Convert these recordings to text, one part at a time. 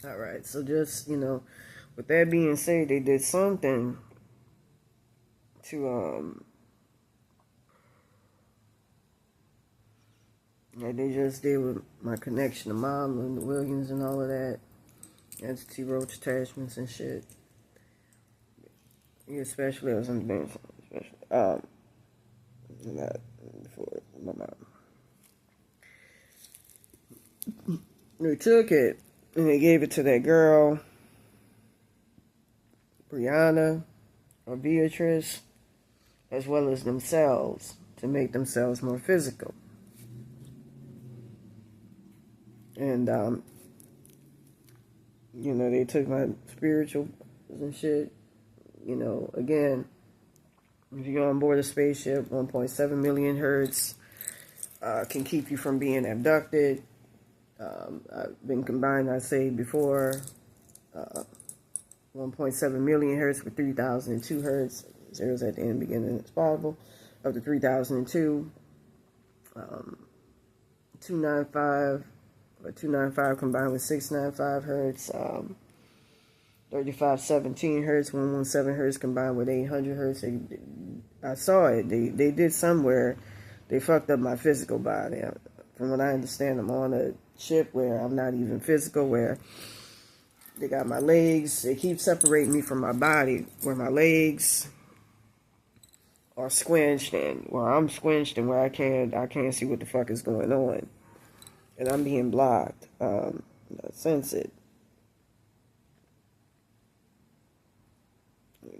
All right, so just, with that being said, they did something to, like they just did with my connection to Mom and Williams and all of that. Entity roach attachments and shit. Yeah, especially as I'm doing something special. Not for my mom. They took it and they gave it to that girl, Brianna or Beatrice, as well as themselves to make themselves more physical. And, they took my spirituals and shit. Again, if you go on board a spaceship, 1.7 million hertz can keep you from being abducted. I've been combined, I say before, 1.7 million hertz with 3002 hertz. Zeros at the end, beginning as possible. Up to 3002. 295 or 295 combined with 695 hertz. 3517 hertz, 117 hertz combined with 800 hertz. I saw it. They did somewhere. They fucked up my physical body. From what I understand, I'm on a ship where I'm not even physical, where they got my legs. They keep separating me from my body, where my legs are squinched and where I'm squinched and where I can't see what the fuck is going on. And I'm being blocked. I sense it.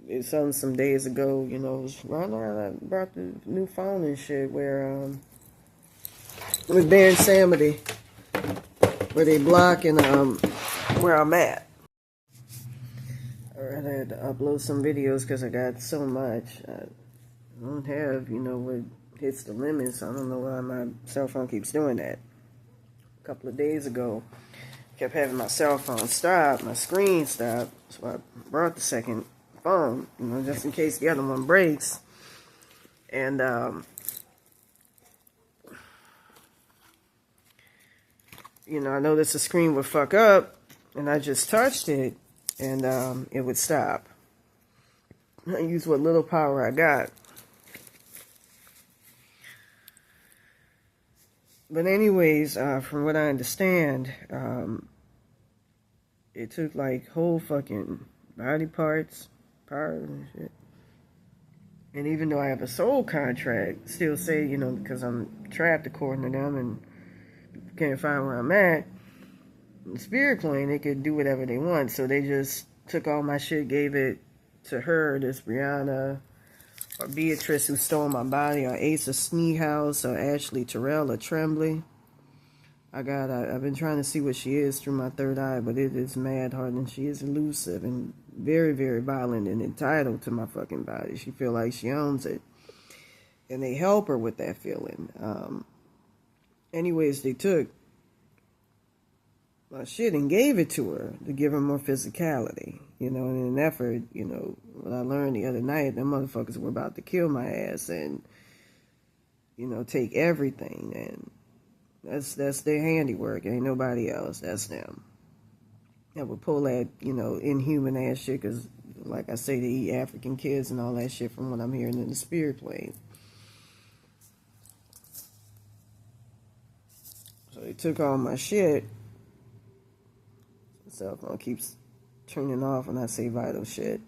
It's something some days ago, it was right around I brought the new phone and shit where with Baron Samity, where they blocking where I'm at. Alright, I had to upload some videos because I got so much. I don't have, what hits the limits. I don't know why my cell phone keeps doing that. A couple of days ago, I kept having my cell phone stop, my screen stop, so I brought the second phone, just in case the other one breaks. And I noticed the screen would fuck up, and I just touched it, and it would stop. I used what little power I got. But anyways, from what I understand, it took like whole fucking body parts, powers and shit. And even though I have a soul contract, still say, because I'm trapped according to them and can't find where I'm at, in the spirit plane, they could do whatever they want. So they just took all my shit, gave it to her, this Brianna, or Beatrice, who stole my body, or Asa Sneehouse, or Ashley Terrell, or Tremblay. I've been trying to see what she is through my third eye, but it is mad hard, and she is elusive and very, very violent and entitled to my fucking body. She feel like she owns it, and they help her with that feeling. Anyways, they took my shit and gave it to her to give her more physicality, in an effort, what I learned the other night, them motherfuckers were about to kill my ass and, take everything, and that's their handiwork. Ain't nobody else. That's them. That would pull that, inhuman ass shit, because, like I say, they eat African kids and all that shit from what I'm hearing in the spirit plane. So they took all my shit. Cell phone keeps turning off when I say vital shit.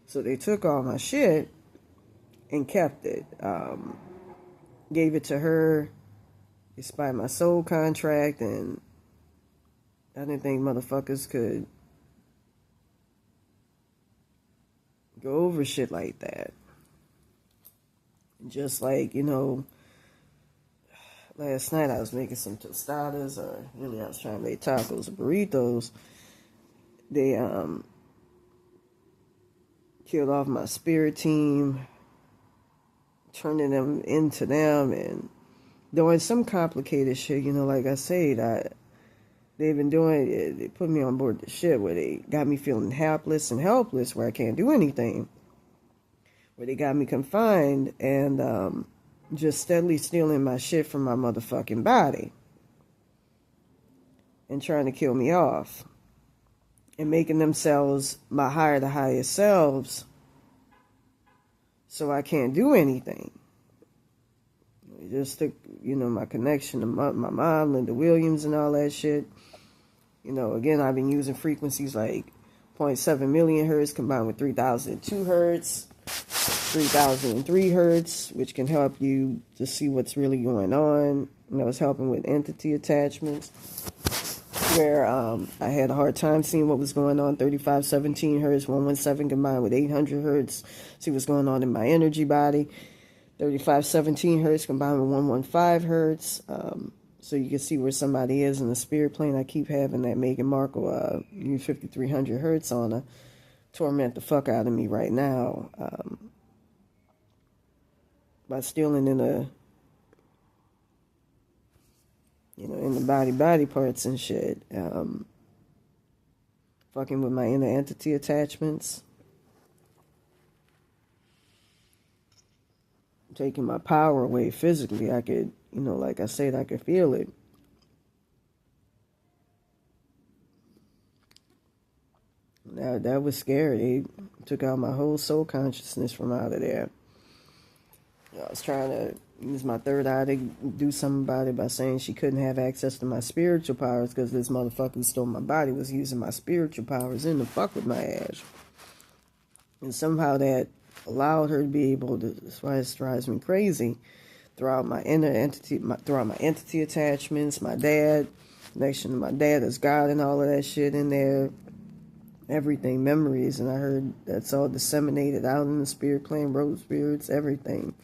So they took all my shit and kept it. Gave it to her despite my soul contract, and I didn't think motherfuckers could go over shit like that. Just like, last night I was making some tostadas, or really I was trying to make tacos or burritos. They killed off my spirit team, turning them into them, and doing some complicated shit, like I said, they've been doing it. They put me on board the ship where they got me feeling hapless and helpless, where I can't do anything, where they got me confined and just steadily stealing my shit from my motherfucking body and trying to kill me off. and making themselves my higher the highest selves, so I can't do anything. It just took, my connection to my mom, Linda Williams, and all that shit. Again, I've been using frequencies like 0.7 million hertz combined with 3002 hertz, 3003 hertz, which can help you to see what's really going on. It's helping with entity attachments, where I had a hard time seeing what was going on. 3517 hertz, 117 combined with 800 hertz, see what's going on in my energy body. 3517 hertz combined with 115 hertz, so you can see where somebody is in the spirit plane. I keep having that Meghan Markle use 5300 hertz on her, torment the fuck out of me right now, by stealing in the in the body parts and shit, fucking with my inner entity attachments, taking my power away physically. I could, like I said, I could feel it. That was scary. They took out my whole soul consciousness from out of there. I was trying to use my third eye to do something about it by saying she couldn't have access to my spiritual powers because this motherfucker who stole my body was using my spiritual powers in to fuck with my ass. And somehow that allowed her to be able to, that's why it drives me crazy, throughout my inner entity, throughout my entity attachments, my dad, connection to my dad as God and all of that shit in there, everything, memories, and I heard that's all disseminated out in the spirit plane, road spirits, everything.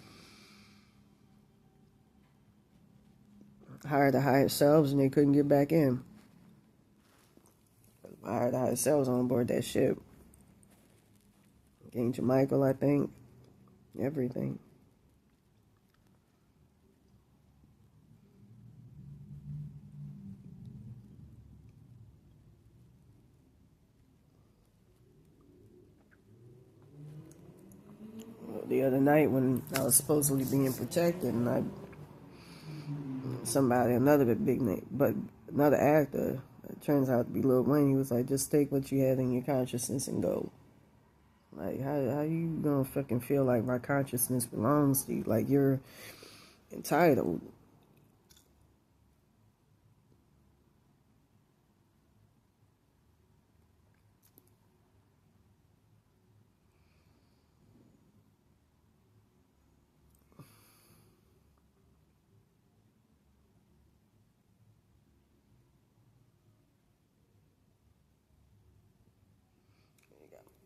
Hired the higher selves and they couldn't get back in. Hired the higher selves on board that ship. Angel Michael, I think. Everything. The other night when I was supposedly being protected, and another big name, but another actor, it turns out to be Lil Wayne, he was like, just take what you had in your consciousness and go. Like, how you gonna fucking feel like my consciousness belongs to you? Like, you're entitled.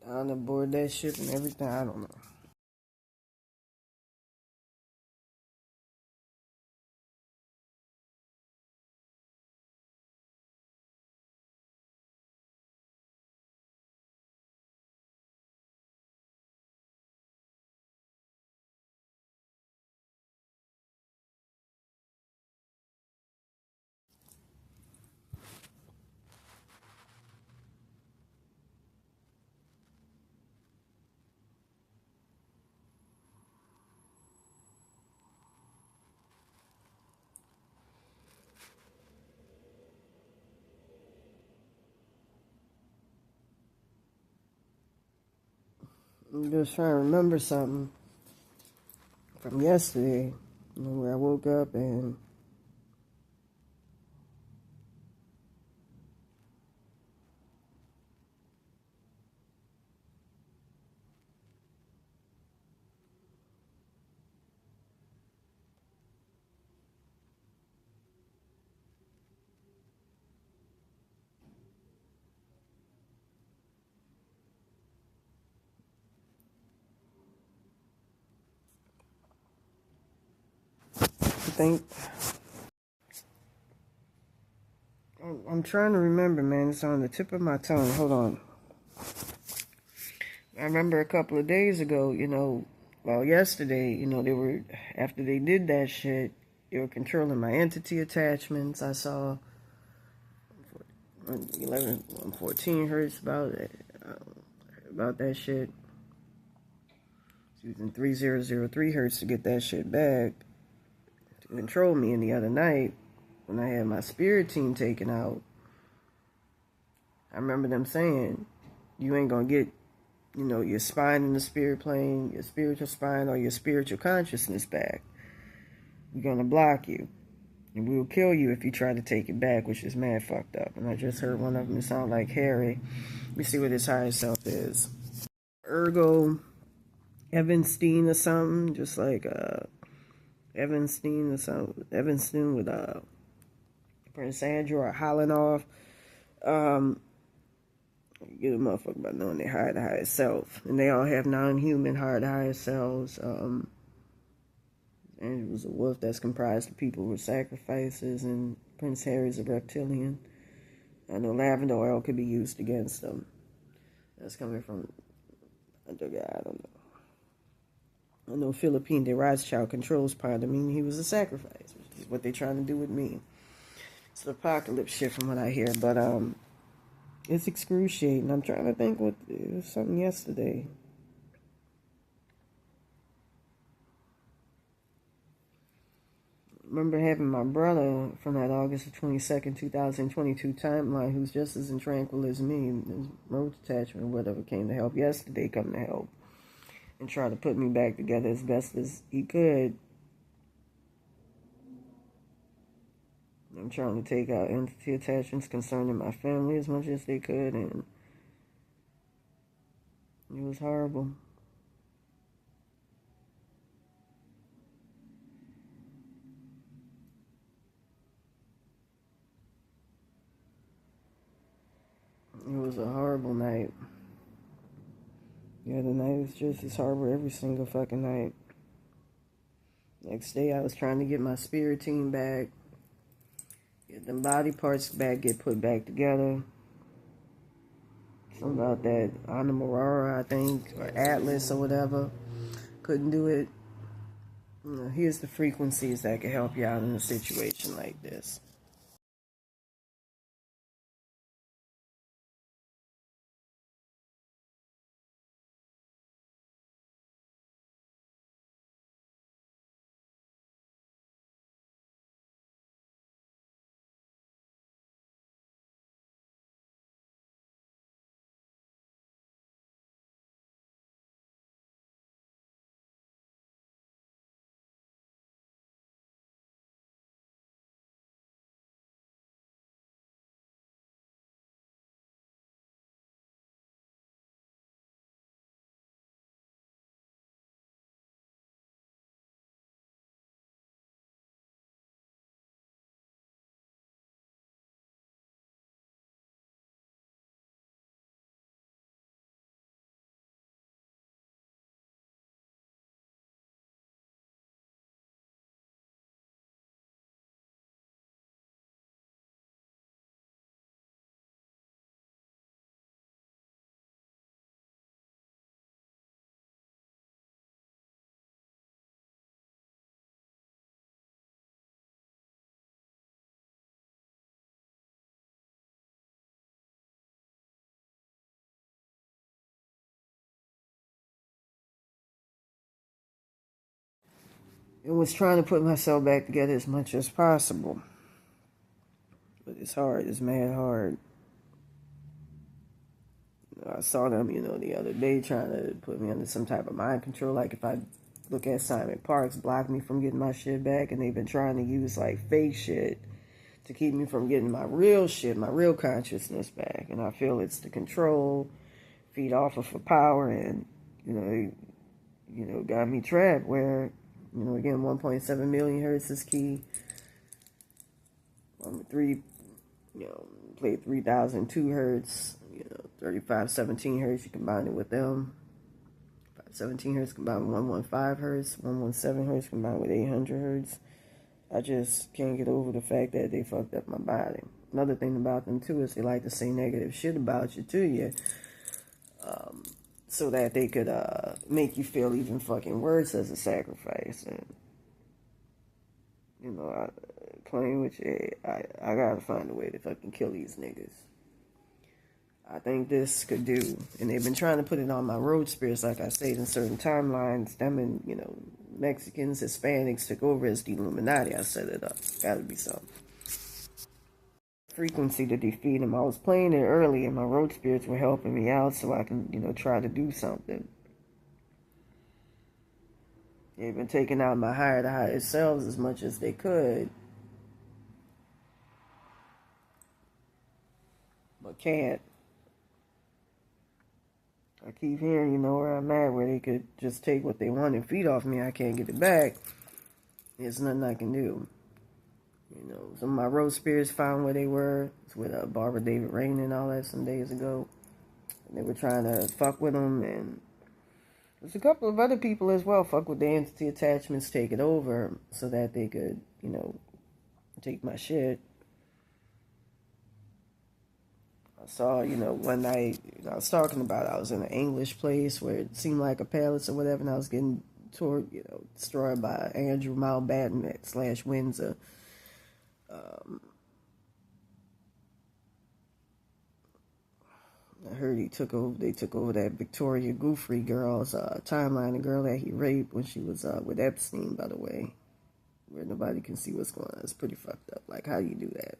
On aboard that ship and everything, I don't know. I'm just trying to remember something from yesterday, where I woke up and I think I'm trying to remember, man. It's on the tip of my tongue. Hold on. I remember a couple of days ago, yesterday, they were, after they did that shit, they were controlling my entity attachments. I saw 114 hertz about that shit. Using 3003 hertz to get that shit back to control me. And the other night, when I had my spirit team taken out, I remember them saying, you ain't gonna get, your spine in the spirit plane, your spiritual spine, or your spiritual consciousness back. We're gonna block you. And we'll kill you if you try to take it back, which is mad fucked up. And I just heard one of them sound like Harry. Let me see what his higher self is. Ergo Evanstein or something, just like Evanstein or something. Evanstein with Prince Andrew or Holland. Get a motherfucker by knowing they higher self. And they all have non-human higher selves. And it was a wolf that's comprised of people with sacrifices, and Prince Harry's a reptilian. I know lavender oil could be used against them. That's coming from another guy, I don't know. I know Philippine de Rothschild controls part of me. He was a sacrifice, which is what they're trying to do with me. It's the apocalypse shit from what I hear, but it's excruciating. I'm trying to think what it was something yesterday. Remember having my brother from that August 22nd, 2022 timeline, who's just as tranquil as me, his road detachment or whatever came to help yesterday, come to help and try to put me back together as best as he could. I'm trying to take out entity attachments concerning my family as much as they could, and it was horrible. It was a horrible night. Yeah, the night was just as horrible every single fucking night. Next day, I was trying to get my spirit team back, get them body parts back, get put back together. Something about that Anamorara, I think, or Atlas or whatever. Couldn't do it. Here's the frequencies that can help you out in a situation like this. It was trying to put myself back together as much as possible. But it's hard. It's mad hard. I saw them, the other day trying to put me under some type of mind control. Like if I look at Simon Parks, block me from getting my shit back. And they've been trying to use like fake shit to keep me from getting my real shit, my real consciousness back. And I feel it's the control, feed off of for power. And, got me trapped where, again, 1.7 million hertz is key. Play 3002 hertz, 3517 hertz, you combine it with them. 517 hertz combined with 115 hertz, 117 hertz combined with 800 hertz. I just can't get over the fact that they fucked up my body. Another thing about them too is they like to say negative shit about you to you, so that they could make you feel even fucking worse as a sacrifice. And playing with you, I gotta find a way to fucking kill these niggas. I think this could do, and they've been trying to put it on my road spirits, like I said, in certain timelines. Them and, Mexicans, Hispanics took over as the Illuminati. I set it up. Gotta be something. frequency to defeat him. I was playing it early, and my road spirits were helping me out so I can, try to do something. They've been taking out my higher to higher selves as much as they could, but can't. I keep hearing, where I'm at, where they could just take what they want and feed off me. I can't get it back. There's nothing I can do. Some of my road spirits found where they were. It's with Barbara David Rain and all that some days ago. And they were trying to fuck with them, and there's a couple of other people as well fuck with the entity attachments, take it over so that they could, take my shit. I saw, one night, I was talking about I was in an English place where it seemed like a palace or whatever, and I was getting destroyed by Andrew Mountbatten / Windsor. I heard they took over that Victoria Goofrey girl's timeline, the girl that he raped when she was with Epstein, by the way, where nobody can see what's going on. It's pretty fucked up. Like, how do you do that?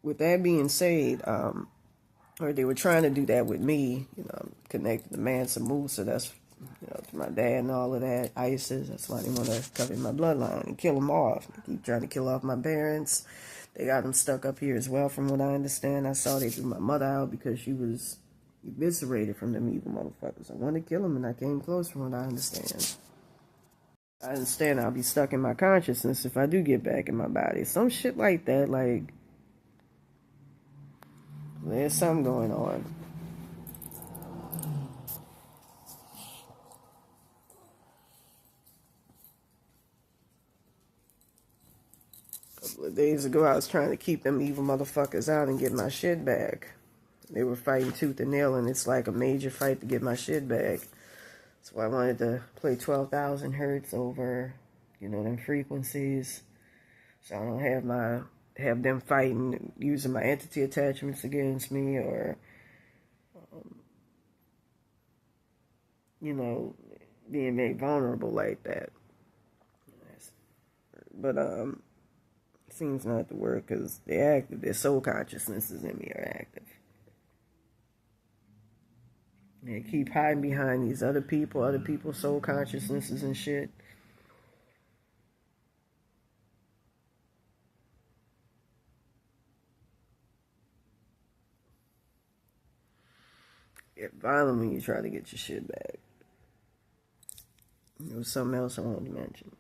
With that being said, or they were trying to do that with me, I'm connected to Mansa Musa, that's, to my dad and all of that, ISIS, that's why they want to cover my bloodline and kill them off. They keep trying to kill off my parents. They got them stuck up here as well, from what I understand. I saw they threw my mother out because she was eviscerated from them evil motherfuckers. I wanted to kill them, and I came close, from what I understand. I understand I'll be stuck in my consciousness if I do get back in my body. Some shit like that, like, there's something going on. A couple of days ago, I was trying to keep them evil motherfuckers out and get my shit back. They were fighting tooth and nail, and it's like a major fight to get my shit back. So I wanted to play 12,000 hertz over, them frequencies. So I don't have them fighting, using my entity attachments against me, or, being made vulnerable like that. But, seems not to work because they're active. Their soul consciousnesses in me are active. They keep hiding behind these other people's soul consciousnesses and shit. Get violent when you try to get your shit back. There was something else I wanted to mention.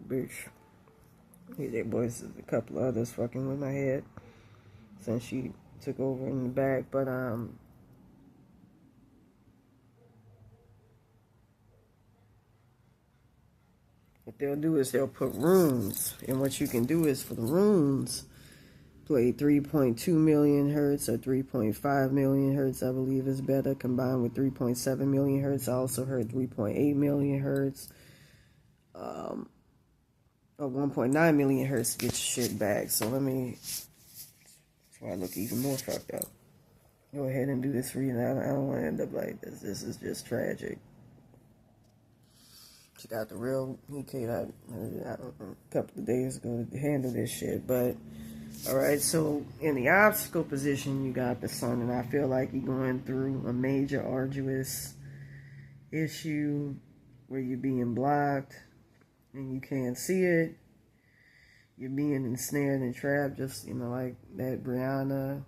Bitch. Hear their voices, a couple of others fucking with my head since she took over in the back, but what they'll do is they'll put runes, and what you can do is for the runes, play 3.2 million hertz or 3.5 million hertz, I believe is better, combined with 3.7 million hertz. I also heard 3.8 million hertz, or 1.9 million hertz to get your shit back. So that's why I look even more fucked up. Go ahead and do this for you. I don't want to end up like this. This is just tragic. She got the real, he came out a couple of days ago to handle this shit. But, alright, so in the obstacle position, you got the sun, and I feel like you're going through a major, arduous issue where you're being blocked and you can't see it. You're being ensnared and trapped, just, like that Brianna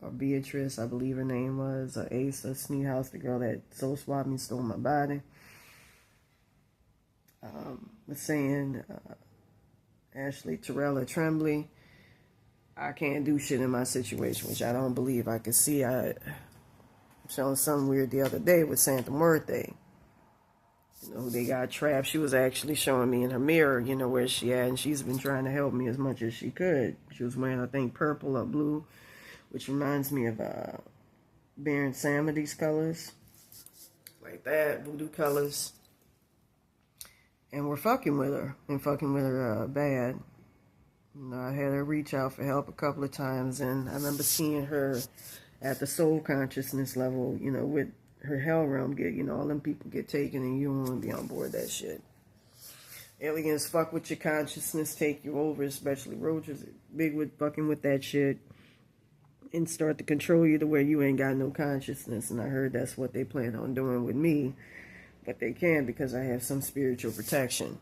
or Beatrice, I believe her name was, or Asa Sneedhouse, the girl that soul swapped me, stole my body. Was saying, Ashley Terrella Tremblay, I can't do shit in my situation, which I don't believe I can see. I showing something weird the other day with Santa Muerte. They got trapped. She was actually showing me in her mirror, where she at, and she's been trying to help me as much as she could. She was wearing, I think, purple or blue, which reminds me of bearing Samity's colors. Like that, voodoo colors. And we're fucking with her. And fucking with her bad. You know, I had her reach out for help a couple of times. And I remember seeing her at the soul consciousness level, you know, with her hell realm get, you know, all them people get taken and you don't want to be on board that shit. Aliens fuck with your consciousness, take you over, especially roaches. Big with fucking with that shit. And start to control you to where you ain't got no consciousness. And I heard that's what they plan on doing with me. But they can because I have some spiritual protection.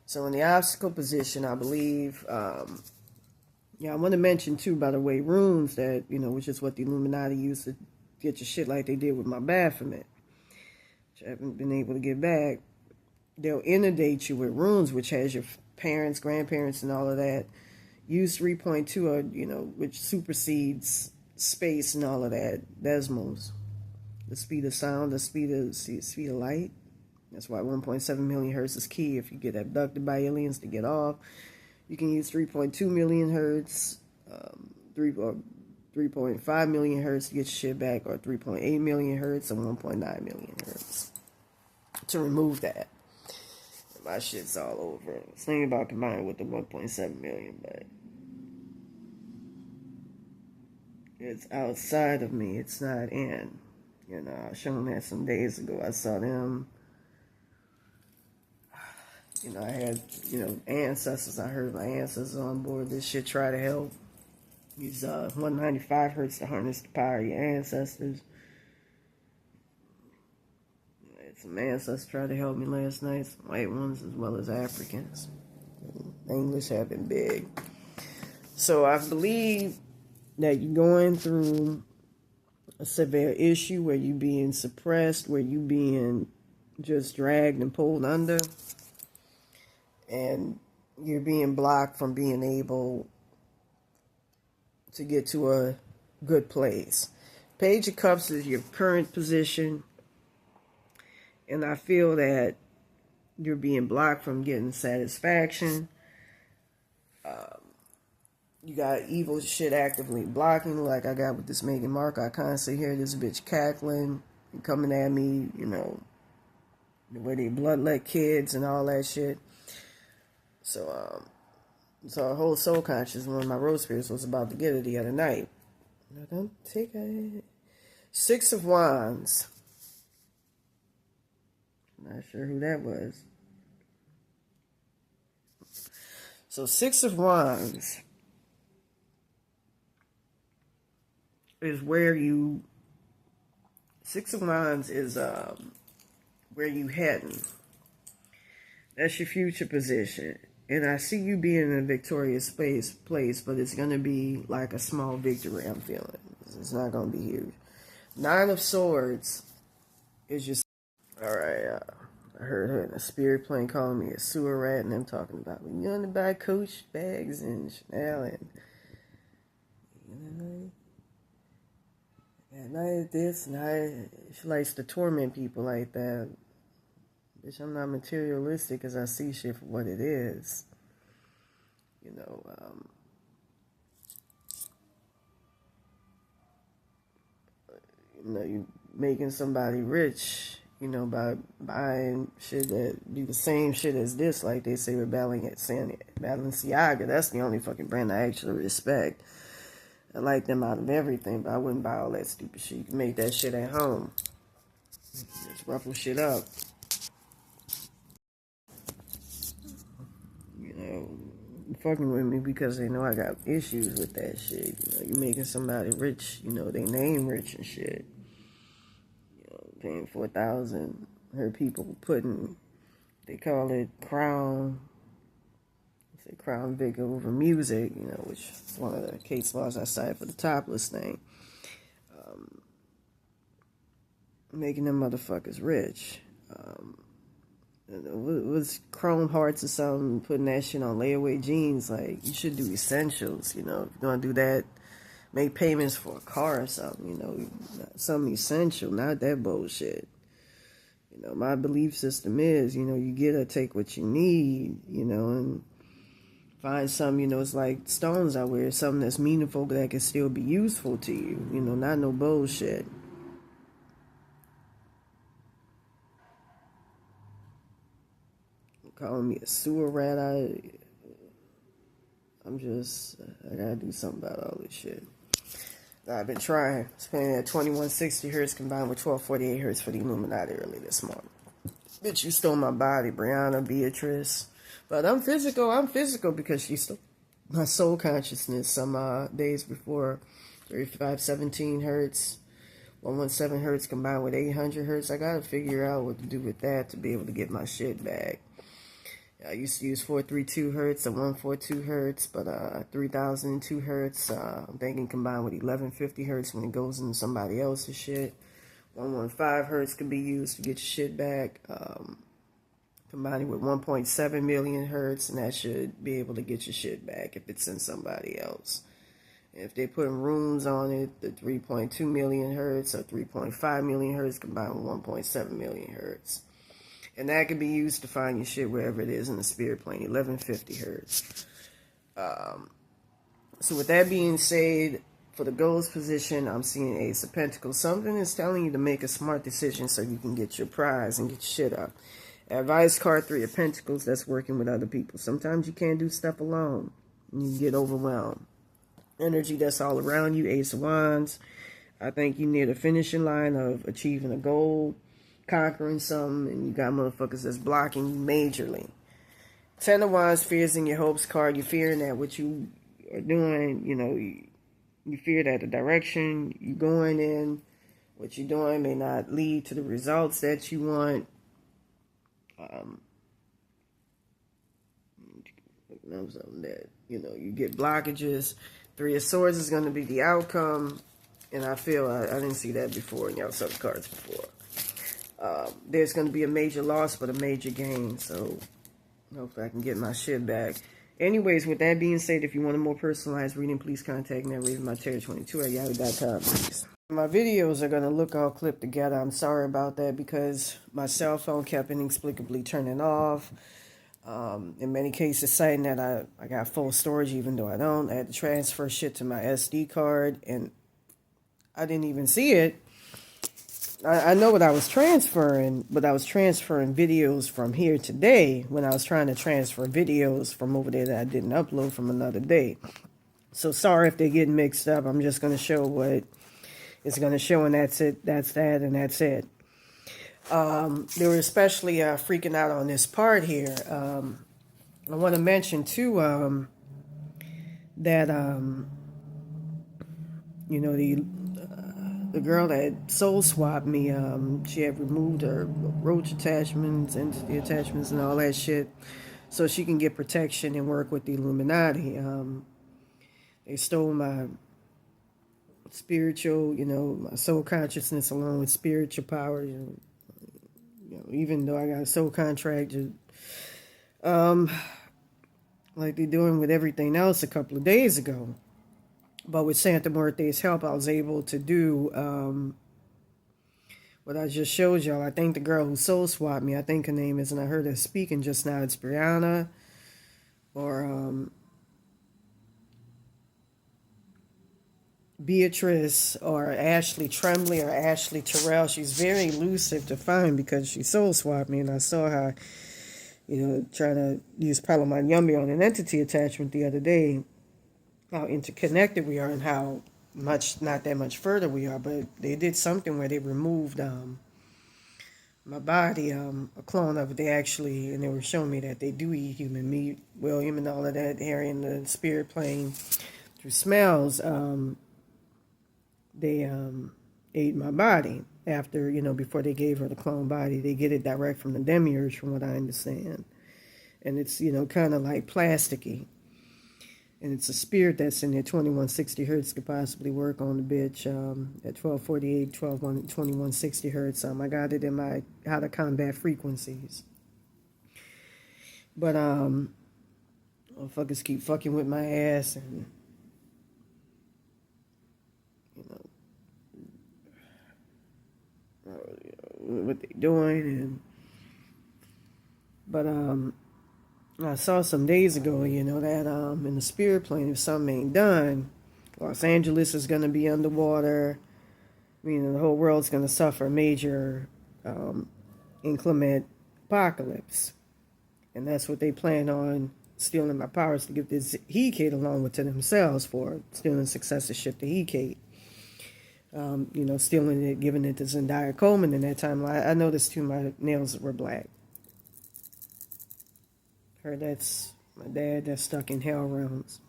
So in the obstacle position, I believe, yeah, I want to mention too, by the way, runes that, you know, which is what the Illuminati used to get your shit like they did with my Baphomet, which I haven't been able to get back. They'll inundate you with runes, which has your parents, grandparents, and all of that. Use 3.2, or, you know, which supersedes space and all of that. Desmos. The speed of sound, the speed of light. That's why 1.7 million hertz is key. If you get abducted by aliens to get off, you can use 3.2 million hertz, 3.5 million hertz to get your shit back, or 3.8 million hertz and 1.9 million hertz to remove that. My shit's all over. I was thinking about combining with the 1.7 million, but it's outside of me. It's not in. You know, I showed that some days ago. I saw them. You know, I had, you know, ancestors. I heard my ancestors on board this shit, try to help. Use 195 hertz to harness the power of your ancestors. I had some ancestors try to help me last night, some white ones as well as Africans. The English have been big. So I believe that you're going through a severe issue where you being suppressed, where you being just dragged and pulled under, and you're being blocked from being able to get to a good place. Page of Cups is your current position, and I feel that you're being blocked from getting satisfaction. You got evil shit actively blocking, like I got with this Meghan Markle. I constantly hear this bitch cackling and coming at me, you know, the way they bloodlet kids and all that shit. So, so a whole soul conscious, one of my rose spirits was about to get it the other night. No, don't take it. 6 of Wands. Not sure who that was. So 6 of Wands is where you, 6 of Wands is where you heading. That's your future position. And I see you being in a victorious place, but it's going to be like a small victory, I'm feeling. It's not going to be huge. 9 of Swords is just, alright, I heard her in a spirit plane calling me a sewer rat, and them talking about me. You want to buy Coach bags and Chanel and, you know, and I this, and she likes to torment people like that. Bitch, I'm not materialistic because I see shit for what it is. You know, you making somebody rich, you know, by buying shit that do the same shit as this, like they say with Balenciaga. That's the only fucking brand I actually respect. I like them out of everything, but I wouldn't buy all that stupid shit. You can make that shit at home. Just ruffle shit up. You know, fucking with me because they know I got issues with that shit. You know, you making somebody rich, you know, they name rich and shit. You know, paying $4,000. Heard people putting, they call it crown Vic over music, you know, which is one of the case laws I cited for the topless thing. Making them motherfuckers rich. Was Chrome Hearts or something, putting that shit on layaway jeans. Like, you should do essentials, you know. If you're gonna do that, make payments for a car or something, you know. Something essential, not that bullshit. You know, my belief system is, you know, you get to take what you need, you know, and Find some, it's like stones I wear, something that's meaningful that can still be useful to you, not no bullshit. Calling me a sewer rat, I gotta do something about all this shit. I've been trying, spending at 2160 hertz combined with 1248 hertz for the Illuminati early this month. Bitch, you stole my body, Brianna, Beatrice. But I'm physical because she stole my soul consciousness some days before. 3517 hertz, 117 hertz combined with 800 hertz. I gotta figure out what to do with that to be able to get my shit back. I used to use 432 hertz and 142 hertz, but 3002 hertz, I'm thinking combined with 1150 hertz when it goes into somebody else's shit. 115 hertz could be used to get your shit back, combining with 1.7 million hertz, and that should be able to get your shit back if it's in somebody else. If they're putting rooms on it, the 3.2 million hertz or 3.5 million hertz combined with 1.7 million hertz. And that can be used to find your shit wherever it is in the spirit plane, 1150 hertz. So with that being said, for the goals position, I'm seeing Ace of Pentacles. Something is telling you to make a smart decision so you can get your prize and get your shit up. Advice card, 3 of Pentacles, that's working with other people. Sometimes you can't do stuff alone. You get overwhelmed. Energy that's all around you, Ace of Wands. I think you near the finishing line of achieving a goal, conquering something, and you got motherfuckers that's blocking you majorly. 10 of Wands, fears in your hopes card. You're fearing that what you are doing, you fear that the direction you're going in, what you're doing may not lead to the results that you want. That, you get blockages. 3 of Swords is going to be the outcome, and I feel I didn't see that before, and y'all saw the cards before. There's going to be a major loss, but a major gain. So hopefully I can get my shit back. Anyways, with that being said, if you want a more personalized reading, please contact me at RavenMyTerror22@yahoo.com, please. My videos are going to look all clipped together. I'm sorry about that because my cell phone kept inexplicably turning off. In many cases, citing that I got full storage even though I don't. I had to transfer shit to my SD card, and I didn't even see it. I know what I was transferring, but I was transferring videos from here today when I was trying to transfer videos from over there that I didn't upload from another day. So sorry if they're getting mixed up. I'm just going to show what it's going to show, and that's it. That's that, and that's it. They were especially freaking out on this part here. I want to mention, too, that, the girl that soul swapped me, she had removed her roach attachments, entity attachments, and all that shit so she can get protection and work with the Illuminati. They stole my spiritual, my soul consciousness along with spiritual power, even though I got a soul contract, like they're doing with everything else a couple of days ago. But with Santa Muerte's help, I was able to do what I just showed y'all. I think the girl who soul swapped me, I think her name is, and I heard her speaking just now, it's Brianna, or Beatrice, or Ashley Tremblay, or Ashley Terrell. She's very elusive to find because she soul swapped me, and I saw her, trying to use Palomar Yummy on an entity attachment the other day. How interconnected we are and how not that much further we are, but they did something where they removed my body, a clone of it. They actually, and they were showing me that they do eat human meat, William, and all of that area in the spirit plane through smells. They ate my body after, before they gave her the clone body. They get it direct from the demiurge, from what I understand, and it's kind of like plasticky. And it's a spirit that's in there. 2160 hertz could possibly work on the bitch at 1248, 2160 hertz. I got it in my how to combat frequencies. But motherfuckers keep fucking with my ass, and what they doing, and but I saw some days ago, that in the spirit plane, if something ain't done, Los Angeles is going to be underwater. The whole world's going to suffer a major inclement apocalypse. And that's what they plan on stealing my powers to give this He-Kate along with to themselves for stealing successorship to He-Kate. Stealing it, giving it to Zendaya Coleman in that time. I noticed too my nails were black. Heard that's my dad that's stuck in hell realms.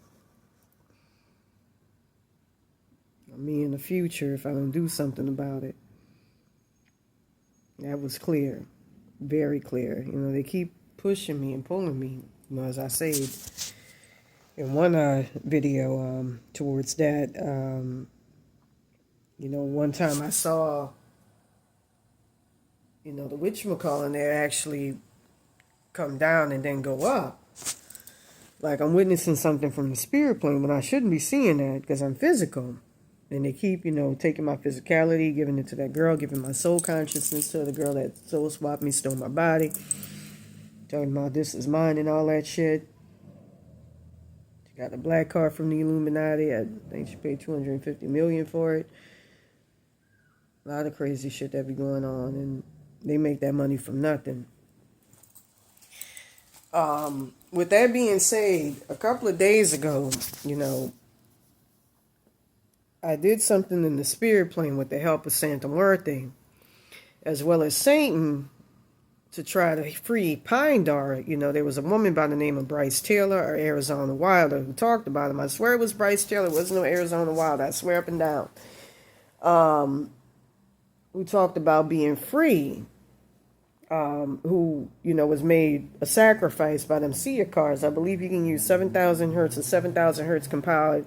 Me in the future if I don't do something about it. That was clear. Very clear. They keep pushing me and pulling me. As I said in one video towards that, one time I saw, the whatchamacallit there actually come down and then go up. Like I'm witnessing something from the spirit plane when I shouldn't be seeing that because I'm physical. And they keep, taking my physicality, giving it to that girl, giving my soul consciousness to the girl that soul swapped me, stole my body. Talking about this is mine and all that shit. She got a black card from the Illuminati. I think she paid $250 million for it. A lot of crazy shit that be going on. And they make that money from nothing. With that being said, a couple of days ago, I did something in the spirit plane with the help of Santa Muerte, as well as Satan, to try to free Pine Dar. There was a woman by the name of Bryce Taylor or Arizona Wilder who talked about him. I swear it was Bryce Taylor. It wasn't no Arizona Wilder. I swear up and down. Who talked about being free. Who, was made a sacrifice by them Sia cars. I believe you can use 7,000 hertz and 7,000 hertz compiled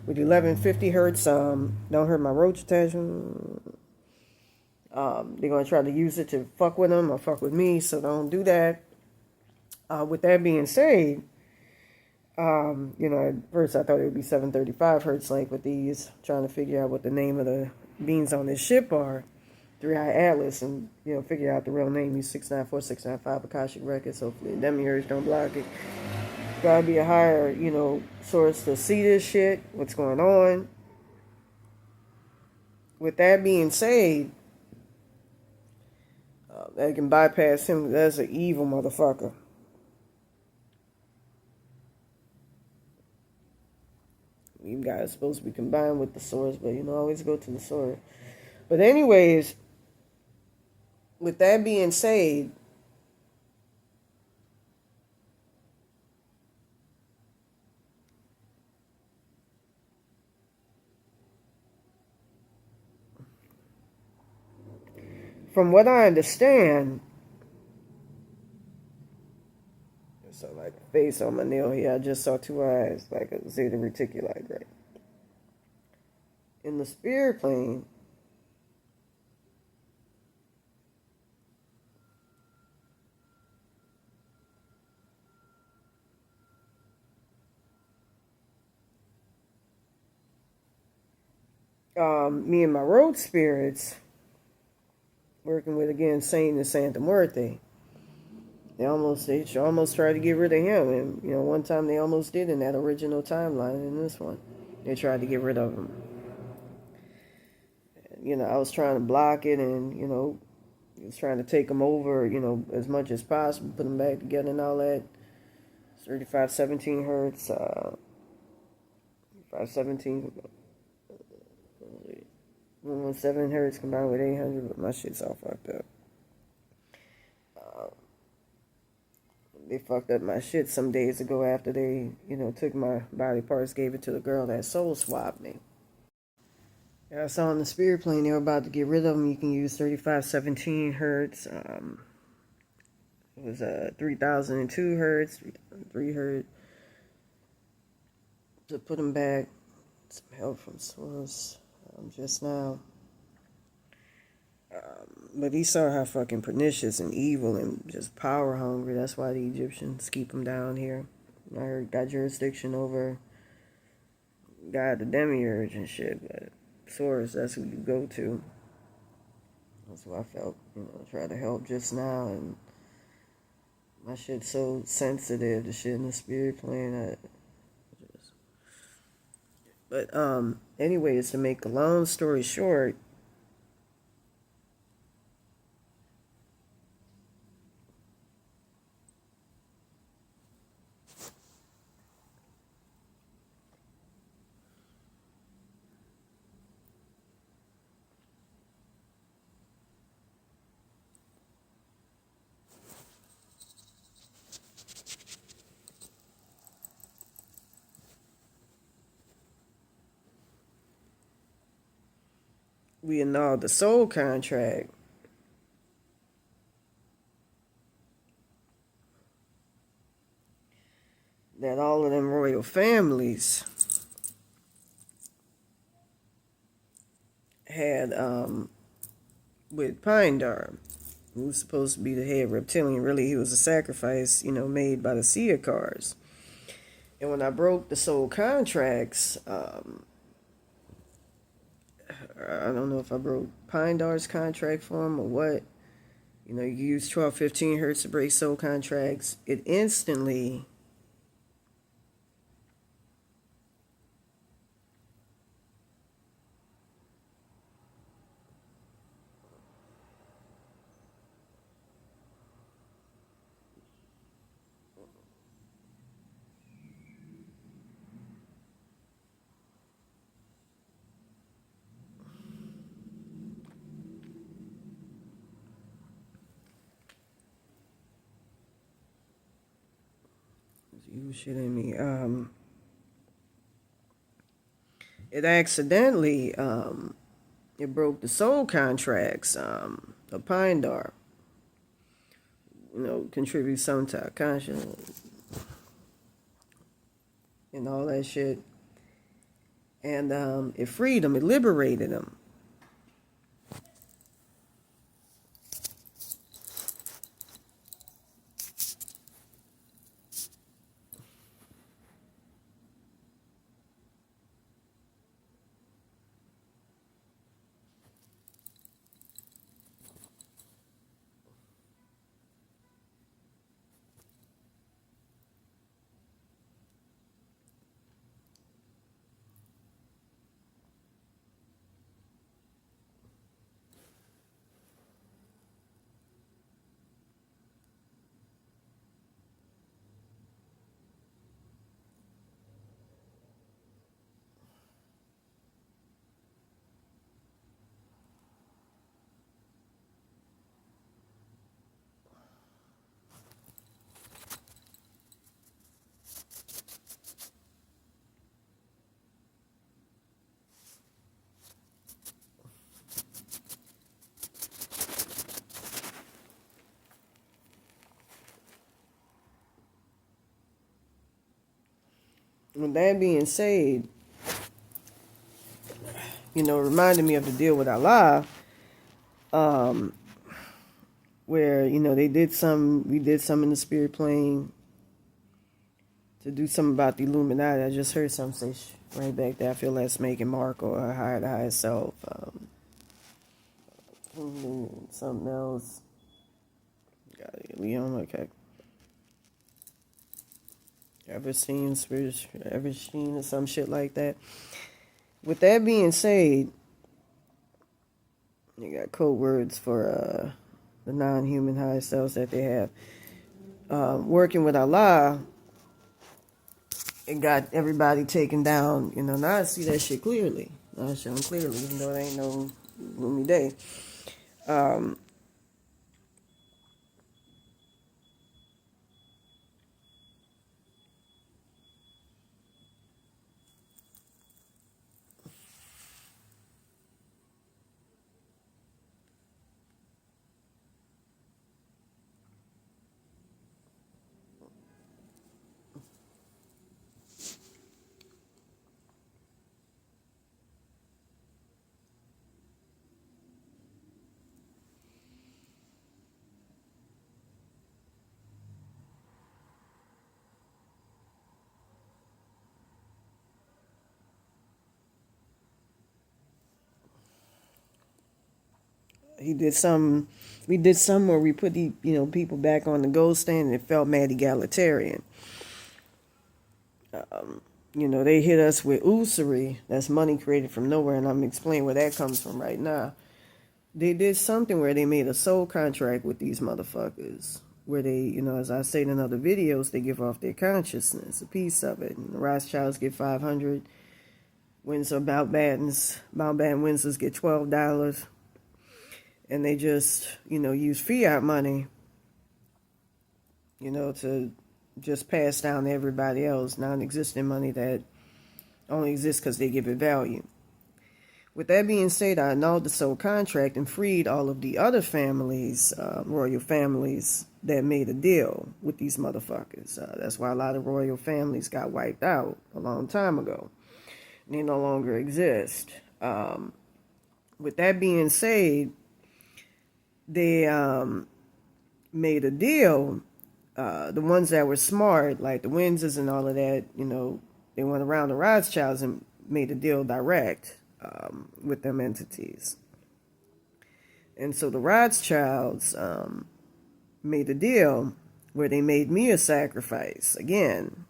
with 1150 hertz. Don't hurt my roach attachment. They're going to try to use it to fuck with them or fuck with me, so don't do that. With that being said, at first I thought it would be 735 hertz like with these, trying to figure out what the name of the beings on this ship are. 3-Eye Atlas, and, figure out the real name. Use 694, 695 Akashic Records. Hopefully the demiurge don't block it. Gotta be a higher, source to see this shit, what's going on. With that being said, they can bypass him. That's an evil motherfucker. You guys supposed to be combined with the source, but always go to the source. But anyways, with that being said, from what I understand, so like a face on my nail here, I just saw two eyes, like a zeta reticuli, right? In the spirit plane, me and my road spirits, working with, again, Saint and Santa Muerte, they almost tried to get rid of him. And, one time they almost did in that original timeline. In this one, they tried to get rid of him. And, I was trying to block it and, was trying to take him over, as much as possible, put him back together and all that. 3517 hertz, 517, 117 hertz combined with 800, but my shit's all fucked up. They fucked up my shit some days ago after they, took my body parts, gave it to the girl that soul swapped me. I saw on the spirit plane they were about to get rid of them. You can use 3517 hertz. It was 3002 hertz, 3 hertz. To put them back. Some help from source just now. But he saw how fucking pernicious and evil and just power hungry. That's why the Egyptians keep them down here. I heard got jurisdiction over God the demiurge and shit, but source, that's who you go to. That's what I felt, try to help just now, and my My shit's so sensitive. The shit in the spirit plane. But anyways, to make a long story short, we annulled the soul contract that all of them royal families had with Pindar, who was supposed to be the head reptilian. Really, he was a sacrifice, made by the Seer cars. And when I broke the soul contracts, I don't know if I broke Pindar's contract for him or what. You use 12-15 hertz to break soul contracts. It instantly you shit in me. It accidentally it broke the soul contracts of Pindar. Contribute something to our conscience and all that shit. And it freed him. It liberated him. With that being said, reminded me of the deal with Allah, where we did some in the spirit plane to do something about the Illuminati. I just heard something say right back there. I feel that's making Marco her higher self. Something else. Got it, Leon. Okay. Ever seen or some shit like that. With that being said, you got code words for the non-human higher selves that they have. Working with Allah, it got everybody taken down. Now I see that shit clearly. Now I show them clearly, even though it ain't no gloomy day. He did some We did some where we put the people back on the gold standard and it felt mad egalitarian. They hit us with usury. That's money created from nowhere, and I'm explaining where that comes from right now. They did something where they made a soul contract with these motherfuckers, where they, as I said in other videos, they give off their consciousness, a piece of it. And the Rothschilds get 500. Windsor Mountbatten Windsors get $12. And they just, use fiat money, to just pass down to everybody else, non-existent money that only exists because they give it value. With that being said, I annulled the soul contract and freed all of the other families, royal families, that made a deal with these motherfuckers. That's why a lot of royal families got wiped out a long time ago. They no longer exist. With that being said, they made a deal. The ones that were smart, like the Windsors and all of that, they went around the Rothschilds and made a deal direct with them entities. And so the Rothschilds made a deal where they made me a sacrifice. Again,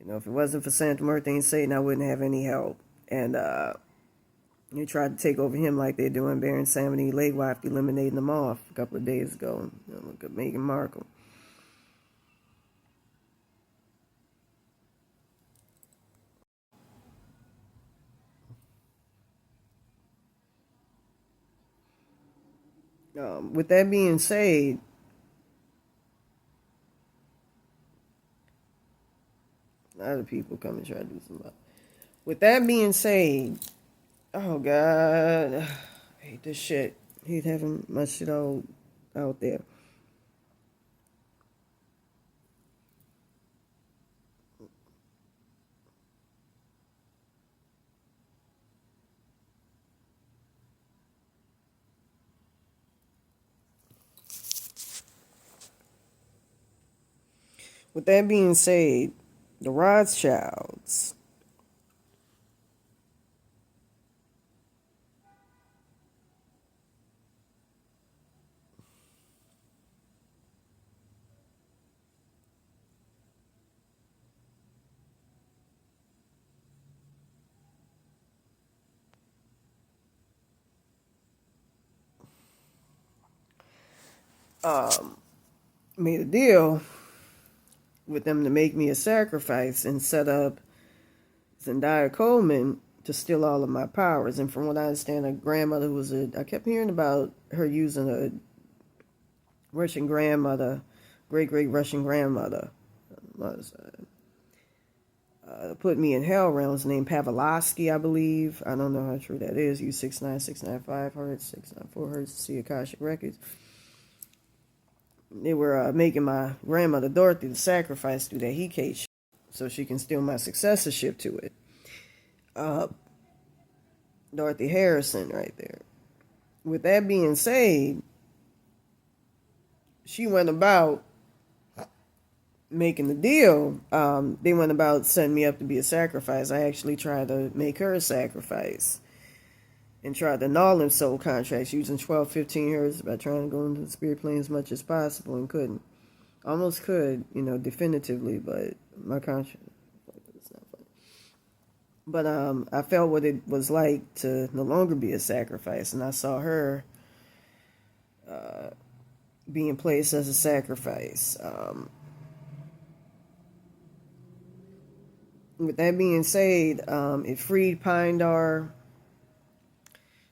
if it wasn't for Santa Muerte and Satan, I wouldn't have any help. And they tried to take over him like they're doing Baron Samedi Lake after eliminating them off a couple of days ago. Look at Meghan Markle. With that being said, a lot of people come and try to do something. With that being said, oh God, I hate this shit. I hate having my shit all out there. With that being said, the Rothschilds made a deal with them to make me a sacrifice and set up Zendaya Coleman to steal all of my powers. And from what I understand, a grandmother I kept hearing about her using a Russian grandmother, great Russian grandmother, put me in hell realms named Pavlovsky, I believe. I don't know how true that is. Use 69695 hertz, 694 hertz to see Akashic Records. They were making my grandmother Dorothy the sacrifice through that Hecate shit so she can steal my successorship to it. Dorothy Harrison right there. With that being said, she went about making the deal. They went about setting me up to be a sacrifice. I actually tried to make her a sacrifice and tried to annul them soul contracts using 1215 hertz by trying to go into the spirit plane as much as possible and couldn't. Almost could, definitively, but my conscience, it's not funny. But I felt what it was like to no longer be a sacrifice, and I saw her being placed as a sacrifice. With that being said, it freed Pindar.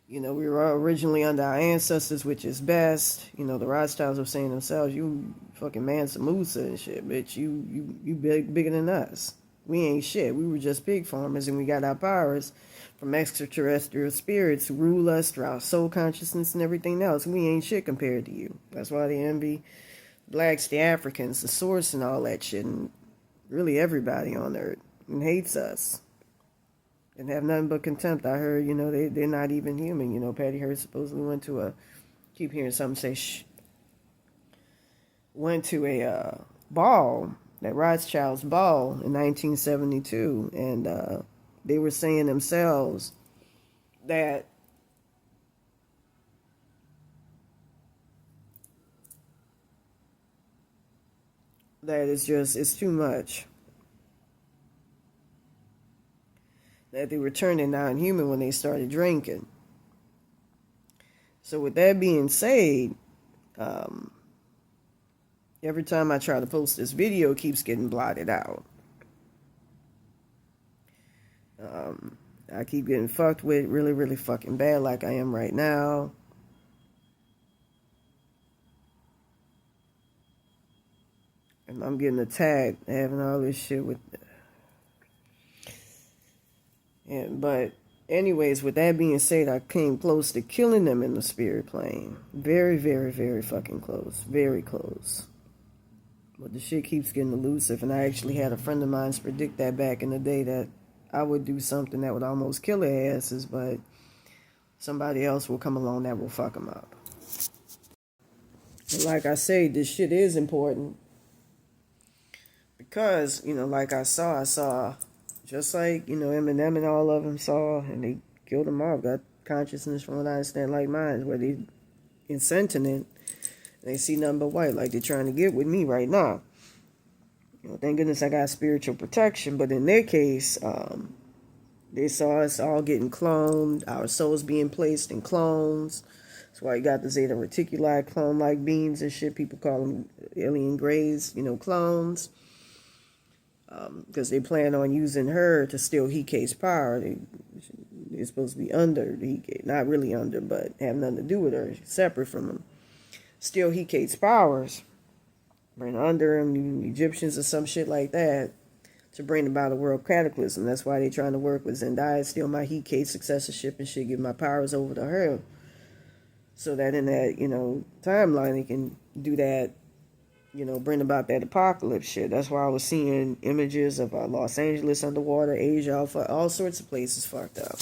We were originally under our ancestors, which is best. The Rothschilds were saying themselves, "You fucking Mansa Musa and shit, bitch. You bigger than us. We ain't shit. We were just pig farmers, and we got our powers from extraterrestrial spirits who rule us through our soul consciousness and everything else. We ain't shit compared to you. That's why they envy blacks, the Africans, the source, and all that shit, and really everybody on Earth, and hates us." And have nothing but contempt. I heard, they're not even human. Patty Hearst supposedly went to keep hearing something say, went to a ball, that Rothschild's ball in 1972. And they were saying themselves that that it's too much. That they were turning non-human when they started drinking. So with that being said, every time I try to post this video, it keeps getting blotted out. I keep getting fucked with really, really fucking bad like I am right now. And I'm getting attacked, having all this shit with... But anyways, with that being said, I came close to killing them in the spirit plane. Very, very, very fucking close. Very close. But the shit keeps getting elusive, and I actually had a friend of mine predict that back in the day that I would do something that would almost kill their asses, but somebody else will come along that will fuck them up. And like I say, this shit is important because, like I saw, just like, Eminem and all of them saw, and they killed them off, got consciousness from what I understand, like mine, where they in sentient, they see nothing but white, like they're trying to get with me right now. Thank goodness I got spiritual protection, but in their case, they saw us all getting cloned, our souls being placed in clones. That's why you got the Zeta Reticuli clone-like beings and shit. People call them alien grays, clones. Because they plan on using her to steal Hikate's power. They're supposed to be under the Hikate. Not really under, but have nothing to do with her. Separate from him. Steal Hikate's powers. Bring under him, Egyptians or some shit like that. To bring about a world cataclysm. That's why they're trying to work with Zendaya. Steal my Hikate successorship and shit. Give my powers over to her. So that in that, timeline, they can do that. Bring about that apocalypse shit. That's why I was seeing images of Los Angeles underwater, Asia, all sorts of places fucked up.